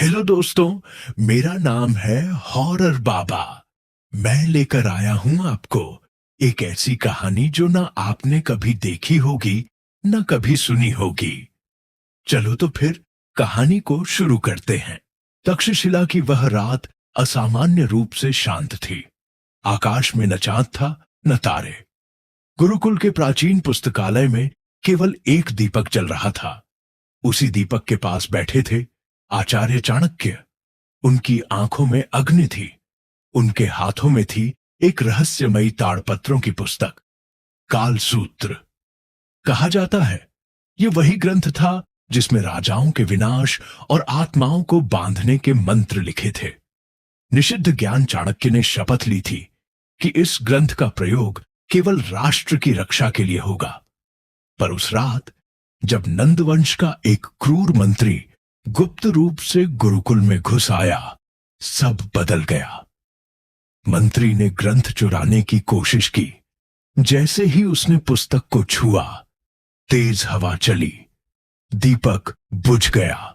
Hello दोस्तों, मेरा नाम है हॉरर बाबा। मैं लेकर आया हूं आपको एक ऐसी कहानी जो ना आपने कभी देखी होगी, न कभी सुनी होगी। चलो तो फिर कहानी को शुरू करते हैं। तक्षशिला की वह रात असामान्य रूप से शांत थी। आकाश में न चांद था, न तारे। गुरुकुल के प्राचीन पुस्तकालय में केवल एक दीपक जल रहा था। उसी दीपक के पास बैठे थे आचार्य चाणक्य। उनकी आंखों में अग्नि थी। उनके हाथों में थी एक रहस्यमयी ताड़पत्रों की पुस्तक, कालसूत्र। कहा जाता है ये वही ग्रंथ था जिसमें राजाओं के विनाश और आत्माओं को बांधने के मंत्र लिखे थे। निषिद्ध ज्ञान चाणक्य ने शपथ ली थी कि इस ग्रंथ का प्रयोग केवल राष्ट्र की रक्षा के लिए होगा। पर उस रात जब नंदवंश का एक क्रूर मंत्री गुप्त रूप से गुरुकुल में घुस आया, सब बदल गया। मंत्री ने ग्रंथ चुराने की कोशिश की। जैसे ही उसने पुस्तक को छुआ, तेज हवा चली, दीपक बुझ गया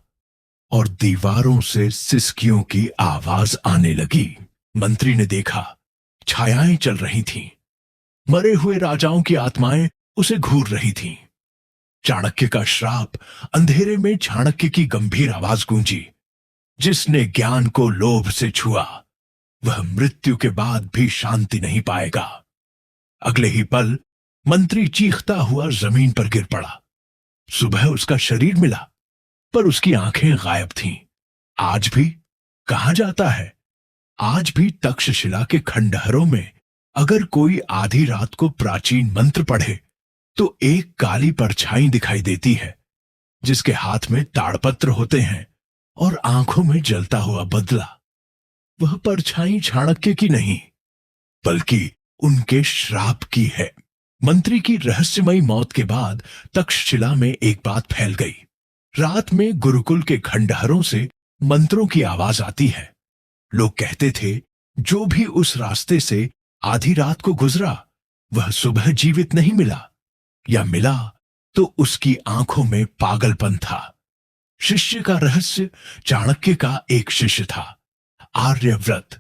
और दीवारों से सिसकियों की आवाज आने लगी। मंत्री ने देखा, छायाएं चल रही थीं। मरे हुए राजाओं की आत्माएं उसे घूर रही थीं। चाणक्य का श्राप। अंधेरे में चाणक्य की गंभीर आवाज गूंजी, जिसने ज्ञान को लोभ से छुआ वह मृत्यु के बाद भी शांति नहीं पाएगा। अगले ही पल मंत्री चीखता हुआ जमीन पर गिर पड़ा। सुबह उसका शरीर मिला, पर उसकी आंखें गायब थीं। आज भी कहा जाता है, आज भी तक्षशिला के खंडहरों में अगर कोई आधी रात को प्राचीन मंत्र पढ़े तो एक काली परछाई दिखाई देती है, जिसके हाथ में ताड़पत्र होते हैं और आंखों में जलता हुआ बदला। वह परछाई चाणक्य की नहीं, बल्कि उनके श्राप की है। मंत्री की रहस्यमयी मौत के बाद तक्षशिला में एक बात फैल गई। रात में गुरुकुल के खंडहरों से मंत्रों की आवाज आती है। लोग कहते थे, जो भी उस रास्ते से आधी रात को गुजरा वह सुबह जीवित नहीं मिला, या मिला तो उसकी आंखों में पागलपन था। शिष्य का रहस्य। चाणक्य का एक शिष्य था, आर्यव्रत।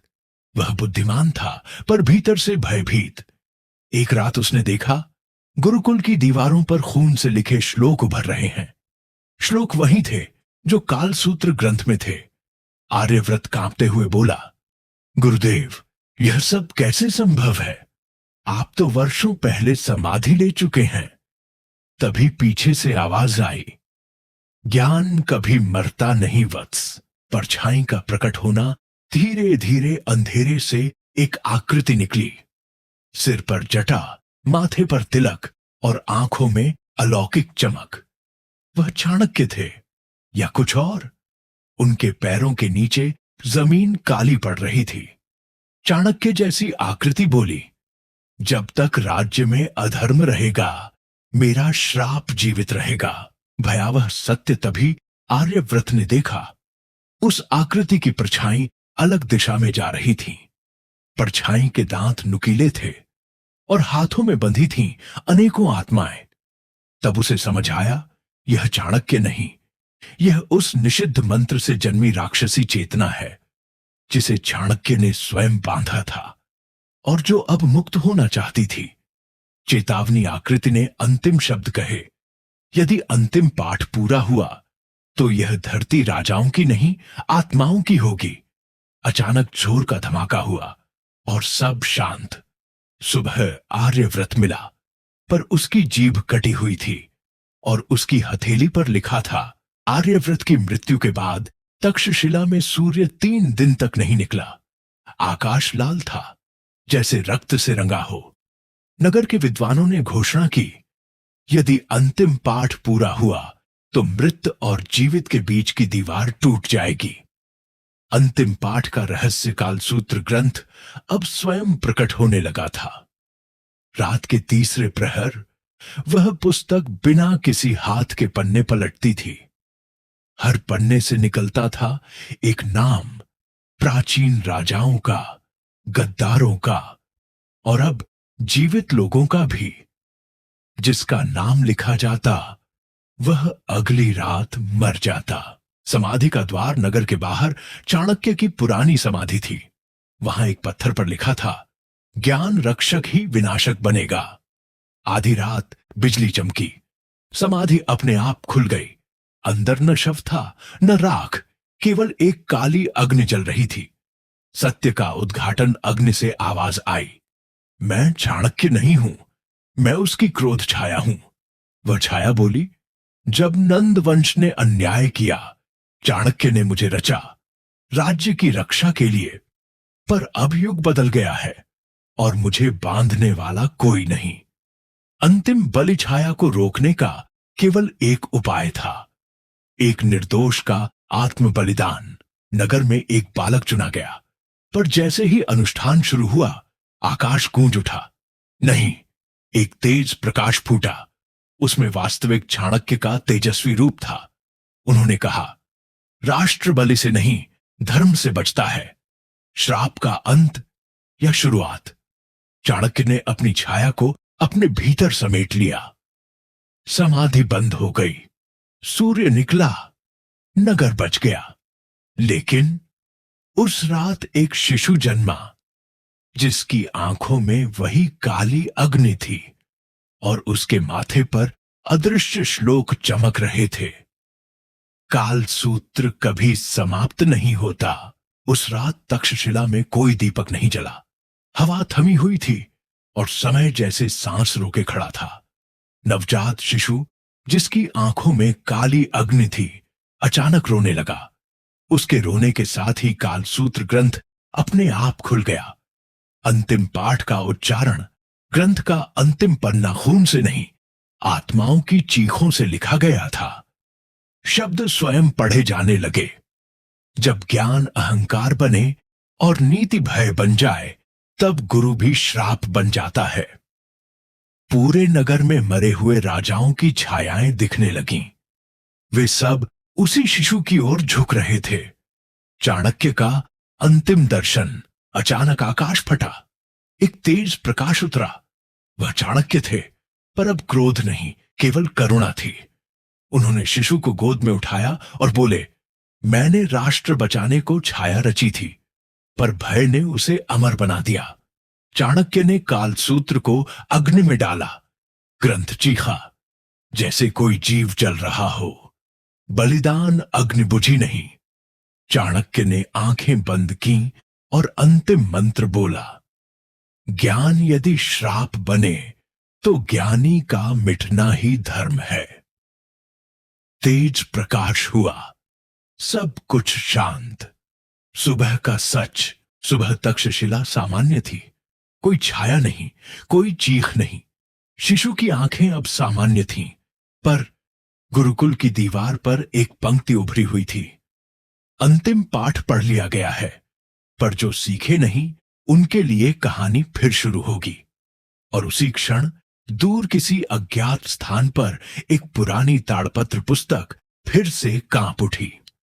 वह बुद्धिमान था, पर भीतर से भयभीत। एक रात उसने देखा, गुरुकुल की दीवारों पर खून से लिखे श्लोक उभर रहे हैं। श्लोक वही थे जो कालसूत्र ग्रंथ में थे। आर्यव्रत कांपते हुए बोला, गुरुदेव, यह सब कैसे संभव है? आप तो वर्षों पहले समाधि ले चुके हैं। तभी पीछे से आवाज आई, ज्ञान कभी मरता नहीं वत्स। परछाई का प्रकट होना। धीरे धीरे अंधेरे से एक आकृति निकली। सिर पर जटा, माथे पर तिलक और आंखों में अलौकिक चमक। वह चाणक्य थे या कुछ और? उनके पैरों के नीचे जमीन काली पड़ रही थी। चाणक्य जैसी आकृति बोली, जब तक राज्य में अधर्म रहेगा मेरा श्राप जीवित रहेगा। भयावह सत्य तभी आर्यव्रत ने देखा। उस आकृति की परछाई अलग दिशा में जा रही थी। परछाई के दांत नुकीले थे और हाथों में बंधी थीं अनेकों आत्माएं। तब उसे समझ आया, यह चाणक्य नहीं, यह उस निषिद्ध मंत्र से जन्मी राक्षसी चेतना है, जिसे चाणक्य ने स्वयं बांधा था और जो अब मुक्त होना चाहती थी। चेतावनी आकृति ने अंतिम शब्द कहे, यदि अंतिम पाठ पूरा हुआ तो यह धरती राजाओं की नहीं, आत्माओं की होगी। अचानक जोर का धमाका हुआ और सब शांत। सुबह आर्यव्रत मिला, पर उसकी जीभ कटी हुई थी और उसकी हथेली पर लिखा था, आर्यव्रत की मृत्यु के बाद तक्षशिला में सूर्य 3 दिन तक नहीं निकला। आकाश लाल था, जैसे रक्त से रंगा हो। नगर के विद्वानों ने घोषणा की, यदि अंतिम पाठ पूरा हुआ तो मृत और जीवित के बीच की दीवार टूट जाएगी। अंतिम पाठ का रहस्य कालसूत्र ग्रंथ अब स्वयं प्रकट होने लगा था। रात के तीसरे प्रहर वह पुस्तक बिना किसी हाथ के पन्ने पलटती थी। हर पन्ने से निकलता था एक नाम, प्राचीन राजाओं का, गद्दारों का और अब जीवित लोगों का भी। जिसका नाम लिखा जाता वह अगली रात मर जाता। समाधि का द्वार नगर के बाहर चाणक्य की पुरानी समाधि थी। वहां एक पत्थर पर लिखा था, ज्ञान रक्षक ही विनाशक बनेगा। आधी रात बिजली चमकी, समाधि अपने आप खुल गई। अंदर न शव था न राख, केवल एक काली अग्नि जल रही थी। सत्य का उद्घाटन अग्नि से आवाज आई, मैं चाणक्य नहीं हूं, मैं उसकी क्रोध छाया हूं। वह छाया बोली, जब नंद वंश ने अन्याय किया, चाणक्य ने मुझे रचा राज्य की रक्षा के लिए। पर अब युग बदल गया है और मुझे बांधने वाला कोई नहीं। अंतिम बलि छाया को रोकने का केवल एक उपाय था, एक निर्दोष का आत्म बलिदान। नगर में एक बालक चुना गया, पर जैसे ही अनुष्ठान शुरू हुआ, आकाश गूंज उठा। नहीं, एक तेज प्रकाश फूटा। उसमें वास्तविक चाणक्य का तेजस्वी रूप था। उन्होंने कहा, राष्ट्र बलि से नहीं, धर्म से बचता है। श्राप का अंत या शुरुआत? चाणक्य ने अपनी छाया को अपने भीतर समेट लिया। समाधि बंद हो गई, सूर्य निकला, नगर बच गया। लेकिन उस रात एक शिशु जन्मा, जिसकी आंखों में वही काली अग्नि थी और उसके माथे पर अदृश्य श्लोक चमक रहे थे, काल सूत्र कभी समाप्त नहीं होता। उस रात तक्षशिला में कोई दीपक नहीं जला। हवा थमी हुई थी और समय जैसे सांस रोके खड़ा था। नवजात शिशु, जिसकी आंखों में काली अग्नि थी, अचानक रोने लगा। उसके रोने के साथ ही कालसूत्र ग्रंथ अपने आप खुल गया। अंतिम पाठ का उच्चारण ग्रंथ का अंतिम पन्ना खून से नहीं, आत्माओं की चीखों से लिखा गया था। शब्द स्वयं पढ़े जाने लगे। जब ज्ञान अहंकार बने और नीति भय बन जाए, तब गुरु भी श्राप बन जाता है। पूरे नगर में मरे हुए राजाओं की छायाएं दिखने लगीं। वे सब उसी शिशु की ओर झुक रहे थे। चाणक्य का अंतिम दर्शन। अचानक आकाश फटा, एक तेज प्रकाश उतरा। वह चाणक्य थे, पर अब क्रोध नहीं, केवल करुणा थी। उन्होंने शिशु को गोद में उठाया और बोले, मैंने राष्ट्र बचाने को छाया रची थी, पर भय ने उसे अमर बना दिया। चाणक्य ने कालसूत्र को अग्नि में डाला। ग्रंथ चीखा, जैसे कोई जीव जल रहा हो। बलिदान अग्नि बुझी नहीं। चाणक्य ने आंखें बंद की और अंतिम मंत्र बोला, ज्ञान यदि श्राप बने तो ज्ञानी का मिटना ही धर्म है। तेज प्रकाश हुआ, सब कुछ शांत। सुबह का सच। सुबह तक्षशिला सामान्य थी, कोई छाया नहीं, कोई चीख नहीं। शिशु की आंखें अब सामान्य थीं, पर गुरुकुल की दीवार पर एक पंक्ति उभरी हुई थी, अंतिम पाठ पढ़ लिया गया है, पर जो सीखे नहीं उनके लिए कहानी फिर शुरू होगी। और उसी क्षण दूर किसी अज्ञात स्थान पर एक पुरानी ताड़पत्र पुस्तक फिर से कांप उठी।